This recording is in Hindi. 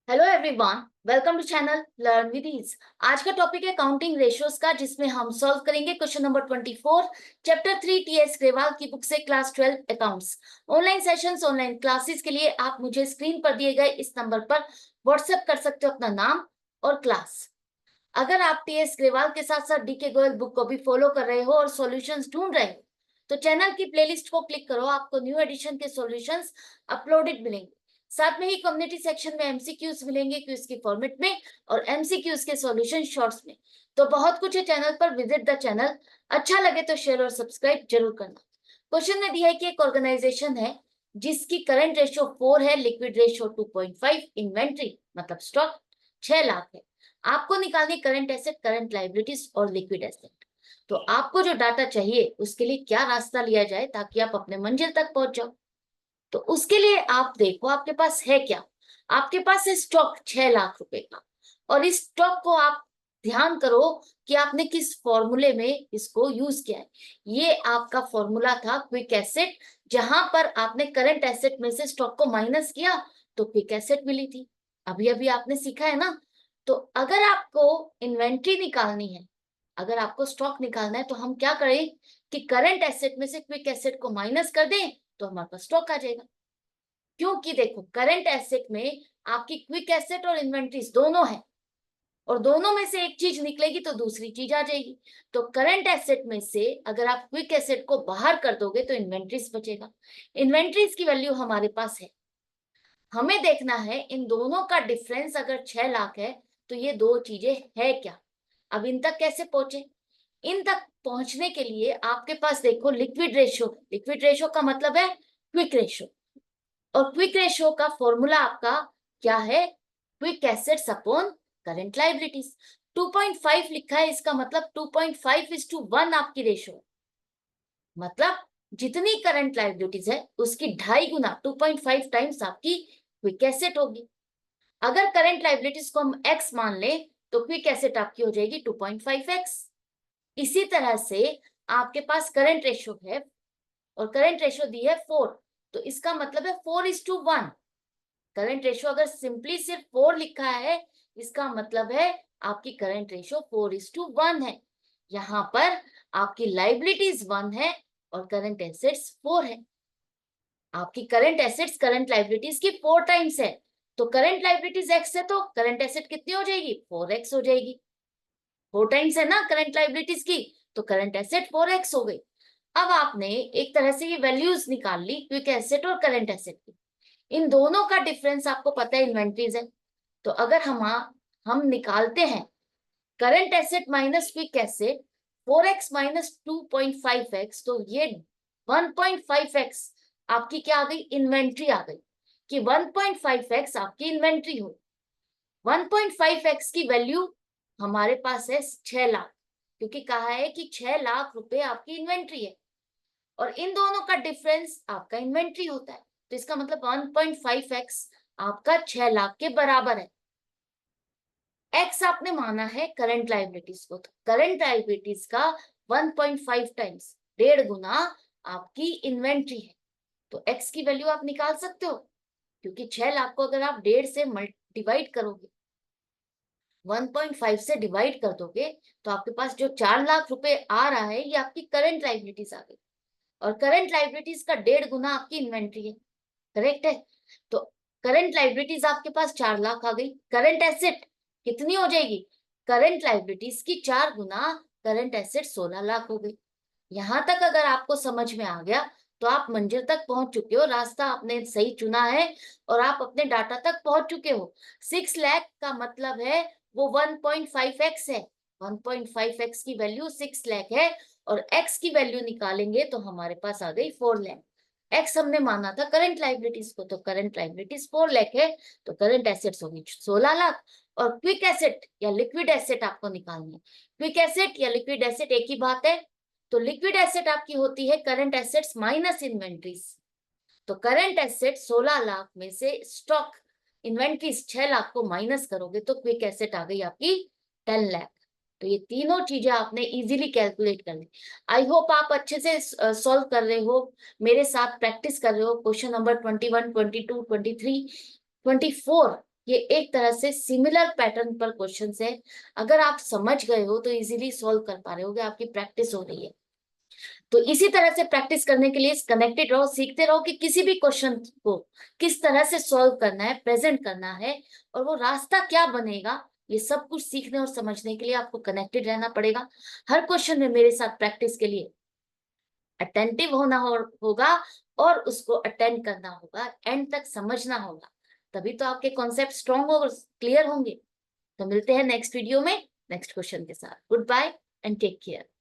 Hello everyone, welcome to channel learn with ease. आज का टॉपिक है काउंटिंग रेशियोज का, जिसमें हम सॉल्व करेंगे question number 24 chapter 3 TS Grewal की बुक से class 12 accounts. Online sessions, online classes के लिए आप मुझे स्क्रीन पर दिए गए इस नंबर पर व्हाट्सएप कर सकते हो अपना नाम और क्लास। अगर आप टीएस ग्रेवाल के साथ साथ डीके गोयल बुक को भी फॉलो कर रहे हो और सॉल्यूशंस ढूंढ रहे हो तो चैनल की प्लेलिस्ट को क्लिक करो, आपको न्यू एडिशन के सॉल्यूशंस अपलोडेड मिलेंगे। साथ में ही कम्युनिटी सेक्शन में एमसीक्यूज मिलेंगे क्विज के फॉर्मेट में और एमसीक्यूज के सॉल्यूशन शॉर्ट्स में। तो बहुत कुछ है चैनल पर, विजिट द चैनल। अच्छा लगे तो शेयर और सब्सक्राइब जरूर करना। क्वेश्चन में दिया है कि एक ऑर्गेनाइजेशन है जिसकी करंट रेशियो 4 है, लिक्विड रेशियो 2.5, इन्वेंट्री मतलब स्टॉक 6 लाख है। आपको निकालनी करंट एसेट, करंट लाइबिलिटीज और लिक्विड एसेट। तो आपको जो डाटा चाहिए उसके लिए क्या रास्ता लिया जाए ताकि आप अपने मंजिल तक पहुंच जाओ। तो उसके लिए आप देखो आपके पास है क्या। आपके पास है स्टॉक 6 लाख रुपए का, और इस स्टॉक को आप ध्यान करो कि आपने किस फॉर्मूले में इसको यूज किया है। ये आपका फॉर्मूला था क्विक एसेट, जहां पर आपने करंट एसेट में से स्टॉक को माइनस किया तो क्विक एसेट मिली थी। अभी अभी आपने सीखा है ना। तो अगर आपको इन्वेंट्री निकालनी है, अगर आपको स्टॉक निकालना है, तो हम क्या करें कि करंट एसेट में से क्विक एसेट को माइनस कर दें तो हमारे पास स्टॉक आ जाएगा। क्योंकि देखो करंट एसेट में आपकी क्विक एसेट और इन्वेंट्रीज दोनों है, और दोनों में से एक चीज निकलेगी तो दूसरी चीज आ जाएगी। तो करंट एसेट में से अगर आप क्विक एसेट को बाहर कर दोगे तो इन्वेंट्रीज बचेगा। इन्वेंट्रीज की वैल्यू हमारे पास है, हमें देखना है इन दोनों का डिफरेंस अगर 6 लाख है तो ये दो चीजें है क्या। अब इन तक कैसे पहुंचे। इन तक पहुंचने के लिए आपके पास देखो लिक्विड रेशियो, लिक्विड रेशियो का मतलब है क्विक रेशियो, और क्विक रेशियो का फॉर्मूला आपका क्या है, quick assets upon current liabilities. 2.5 लिखा है, इसका मतलब 2.5:1 आपकी रेशियो, मतलब जितनी करंट लाइबिलिटीज है उसकी 2.5 गुना 2.5 टाइम्स आपकी क्विक एसेट होगी। अगर करंट लाइबिलिटीज को हम एक्स मान ले तो क्विक एसेट आपकी हो जाएगी 2.5x। इसी तरह से आपके पास करंट रेशियो है और करंट रेशियो दी है 4, तो इसका मतलब है 4:1। करंट रेशियो अगर सिंपली सिर्फ 4 लिखा है, इसका मतलब है आपकी करंट रेशियो 4:1 है। यहाँ पर आपकी लाइबिलिटीज 1 है और करंट एसेट्स 4 है। आपकी करंट एसेट्स करंट लाइबिलिटीज की 4 टाइम्स है। तो करंट लाइबिलिटीज एक्स है तो करंट एसेट कितनी हो जाएगी, 4x हो जाएगी। 4 टाइम्स है ना करंट लाइबिलिटीज की, तो करंट एसेट 4x हो गई। अब आपने एक तरह से ये वैल्यूज निकाल ली क्विक एसेट और करंट एसेट की। इन दोनों का डिफरेंस आपको पता है इन्वेंट्रीज है। तो अगर हम निकालते हैं current asset minus quick asset 4x minus 2.5x, तो ये 1.5x आपकी क्या आ गई, इन्वेंट्री आ गई। कि 1.5x आपकी इन्वेंट्री हो। 1.5x की वैल्यू हमारे पास है 6 लाख, क्योंकि कहा है कि 6 लाख रुपए आपकी इन्वेंट्री है और इन दोनों का डिफरेंस आपका इन्वेंट्री होता है। तो इसका मतलब 1.5x आपका 6 लाख के बराबर है। एक्स आपने माना है करंट लाइबिलिटीज को, तो करंट लाइबिलिटीज का 1.5 टाइम्स 1.5 गुना आपकी इन्वेंट्री है। तो एक्स की वैल्यू आप निकाल सकते हो, क्योंकि 6 लाख को अगर आप 1.5 से डिवाइड करोगे, 1.5 से डिवाइड कर दोगे, तो आपके पास जो 4 लाख रुपए आ रहा है ये आपकी करंट लाइबिलिटीज आ गई। और करंट लाइबिलिटीज का 1.5 गुना आपकी इन्वेंट्री है, करेक्ट है। तो करंट लाइबिलिटीज आपके पास 4 लाख आ गई। करंट एसेट कितनी हो जाएगी, करंट लाइबिलिटीज की 4 गुना करंट एसेट 16 लाख हो गई। यहां तक अगर आपको समझ में आ गया तो आप मंजिल तक पहुंच चुके हो, रास्ता आपने सही चुना है और आप अपने डाटा तक पहुंच चुके हो। 6 लाख का मतलब है वो 1.5x है। 1.5x की वैल्यू 6 लाख है, और x की वैल्यू निकालेंगे तो हमारे पास आ गई 4 लाख। एक्स हमने माना था करंट लाइबिलिटीज को, तो करंट लाइबिलिटीज 4 लाख है, तो करंट एसेट्स होगी 16 लाख। और क्विक एसेट या लिक्विड एसेट आपको निकालनी है। क्विक एसेट या लिक्विड एसेट एक ही बात है। तो लिक्विड एसेट आपकी होती है करंट एसेट्स माइनस इन्वेंट्रीज। तो करंट एसेट 16 लाख में से स्टॉक इन्वेंट्रीज 6 लाख को माइनस करोगे तो क्विक एसेट आ गई आपकी 10 लाख। तो ये तीनों चीजें आपने इजीली कैलकुलेट कर ली। आई होप आप अच्छे से सॉल्व कर रहे हो, मेरे साथ प्रैक्टिस कर रहे हो। क्वेश्चन नंबर 21, 22, 23, 24 ये एक तरह से सिमिलर पैटर्न पर क्वेश्चंस है। अगर आप समझ गए हो तो इजीली सॉल्व कर पा रहे होगे, आपकी प्रैक्टिस हो रही है। तो इसी तरह से प्रैक्टिस करने के लिए कनेक्टेड रहो, सीखते रहो कि किसी भी क्वेश्चन को किस तरह से सॉल्व करना है, प्रेजेंट करना है, और वो रास्ता क्या बनेगा। ये सब कुछ सीखने और समझने के लिए आपको कनेक्टेड रहना पड़ेगा। हर क्वेश्चन में मेरे साथ प्रैक्टिस के लिए अटेंटिव होना होगा, और उसको अटेंड करना होगा, एंड तक समझना होगा। तभी तो आपके कॉन्सेप्ट स्ट्रॉन्ग और क्लियर होंगे। तो मिलते हैं नेक्स्ट वीडियो में नेक्स्ट क्वेश्चन के साथ। Good bye and take care.